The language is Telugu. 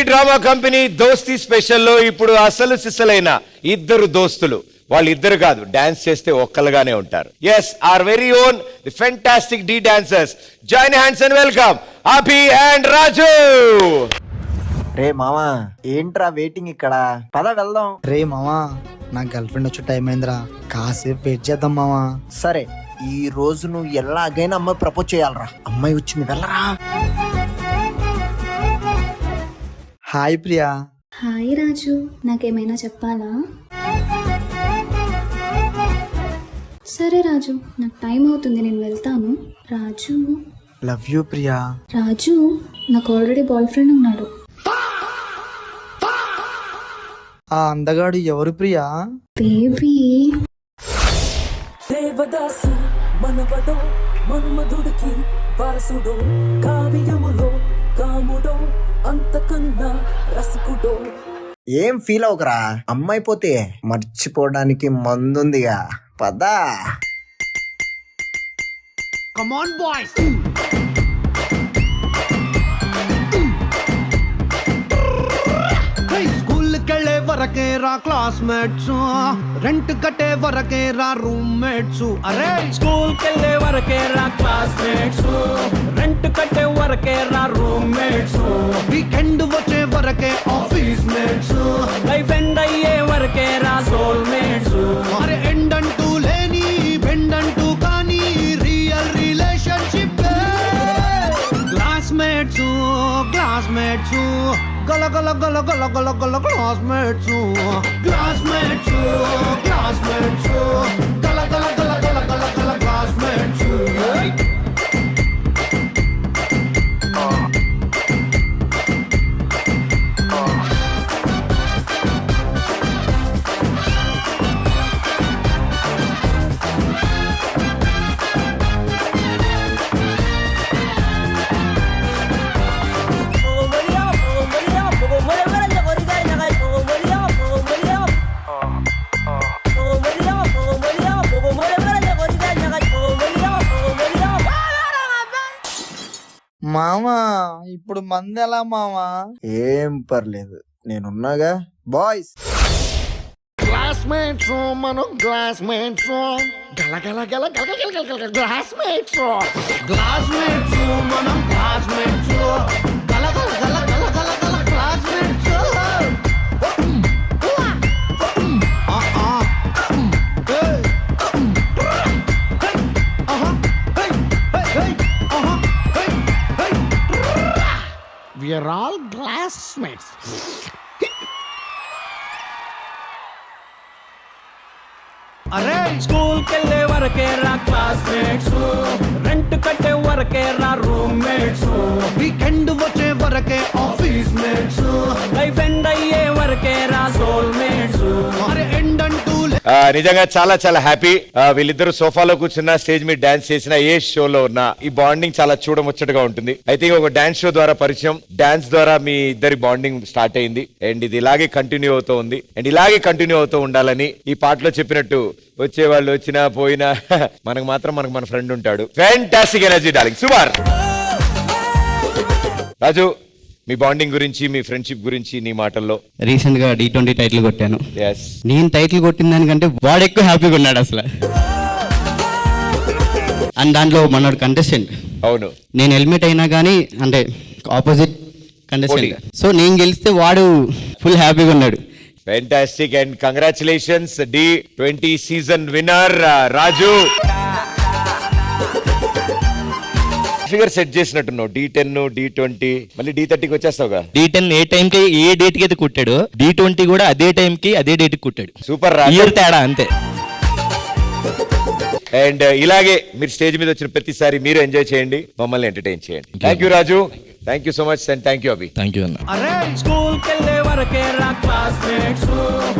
డ్రామా కంపెనీ దోస్తి స్పెషల్లో ఇప్పుడు అసలు సిసలైన ఇద్దరు దోస్తులు. వాళ్ళిద్దరు కాదు, డాన్స్ చేస్తే ఒక్కలుగానే ఉంటారు. Yes, our very own the fantastic D dancers. Join hands and welcome Abhi and Raju. రే మామా, ఏంట్రా వెయిటింగ్ ఇక్కడ? పద వెళ్దాం. రే మామా, నా గర్ల్ ఫ్రెండ్ వచ్చే టైం అయిందిరా, కాసేపు వెయిట్ చేద్దాం మామా. సరే, ఈ రోజు నువ్వు ఎలాగైనా అమ్మాయి ప్రపోజ్ చేయాలరా. అమ్మాయి వచ్చింది, వెళ్ళరా. హాయ్ ప్రియా. హాయ్ రాజు, నాకేమైనా చెప్పాలా? సరే రాజు, నాకు టైం అవుతుంది, నేను వెళ్తాను. రాజు. Love you Priya. రాజు, నాకు ఆల్రెడీ బాయ్ ఫ్రెండ్ ఉన్నాడు. ఆ అందగాడు ఎవరు ప్రియా? బేబీ. దేవదాసు మనవడో మన్మధుడికి వారసుడో కావ్యములో కాముడో అంతకన్నా రసకుడో. ఏం ఫీల్ అవకరా, అమ్మాయి పోతే మర్చిపోవడానికి మందుందిగా. పదా. Come on, boys. స్కూల్ కెళ్ళే వరకే రా క్లాస్మేట్స్, రెంట్ కట్టే వరకే రా రూమ్మేట్స్. అరే స్కూల్ కెళ్ళే వరకే రా క్లాస్మేట్స్, రెంట్ కట్టే వరకే రా రూమ్మేట్స్. వీకెండ్ వచ్చే వరకే ఆఫీస్ మేట్స్, లైఫ్ ఎండ్ అయ్యే వరకే రా సోల్మేట్స్. అరే ఎండ్ అంటూ లేని బెండ్ అంటూ కానీ రియల్ రిలేషన్షిప్. క్లాస్మేట్స్ క్లాస్మేట్స్ గల గల గల గల గల గల క్లాస్మేట్స్. క్లాస్మేట్స్ క్లాస్మేట్స్ గల గల గల గల గల గల క్లాస్మేట్స్. మామా, ఇప్పుడు మంది ఎలా మామా? ఏం పర్లేదు, నేనున్నాగా. బాయ్స్, క్లాస్మేట్స్ మనం క్లాస్మేట్స్ గల గల గల గల గల గల గల క్లాస్మేట్స్. క్లాస్మేట్స్ మనం క్లాస్మేట్స్ గల గల గల గల గల గల classmates. We are all classmates. అరే స్కూల్ కెళ్ళే వరకే రా క్లాస్మేట్స్, రెంట్ కట్టే వరకే రా రూమ్మేట్స్. వీకెండ్ వచ్చే వరకే ఆఫీస్ మేట్స్, లైఫ్ ఎండ్ అయ్యే వరకే రా సోల్మేట్స్. మరి ఎండ్ అంటూ నిజంగా చాలా చాలా హ్యాపీ. వీళ్ళిద్దరు సోఫాలో కూర్చున్న, స్టేజ్ మీద డాన్స్ చేసిన, ఏ షోలో ఉన్నా ఈ బాండింగ్ చాలా చూడముచ్చటగా ఉంటుంది. అయితే ఒక డాన్స్ షో ద్వారా పరిచయం, డాన్స్ ద్వారా మీ ఇద్దరి బాండింగ్ స్టార్ట్ అయింది. అండ్ ఇది ఇలాగే కంటిన్యూ అవుతూ ఉంది. అండ్ ఇలాగే కంటిన్యూ అవుతూ ఉండాలని ఈ పాటలో చెప్పినట్టు వచ్చే వాళ్ళు వచ్చినా పోయినా మనకు మాత్రం మన ఫ్రెండ్ ఉంటాడు. Fantastic energy darling, super. Raju, మీ బాండింగ్ గురించి, మీ ఫ్రెండ్షిప్ గురించి నీ మాటల్లో. రీసెంట్ గా D20 టైటిల్ కొట్టాను. yes నేను టైటిల్ కొట్టిన దానికంటే వాడు ఎక్కువ హ్యాపీగా ఉన్నాడు అసలు. అండ్ దాంట్లో మనోడు కంటెస్టెంట్. అవును, నేను హెల్మెట్ అయినా కానీ అంటే ఆపోజిట్ కంటెస్టెంట్, సో నేను గెలిస్తే వాడు ఫుల్ హ్యాపీగా ఉన్నాడు. Fantastic and congratulations D20 season winner Raju. Figure set చేసినట్టున్నావు, D10 D20 మళ్ళీ D30కి వచ్చేస్తావుగా. D10 ఏ టైంకి ఏ డేట్ కి అయితే కుట్టాడు, D20 కూడా అదే టైంకి అదే డేట్ కి కుట్టాడు. సూపర్ ఇయర్ తేడా అంతే. అండ్ ఇలాగే మీరు స్టేజ్ మీద వచ్చిన ప్రతిసారి మీరు ఎంజాయ్ చేయండి, మమ్మల్ని ఎంటర్టైన్ చేయండి. Thank you Raju, thank you so much and thank you Abhi. Thank you అన్న. అరే స్కూల్ కెళ్ళే వరకే రా క్లాస్మేట్స్,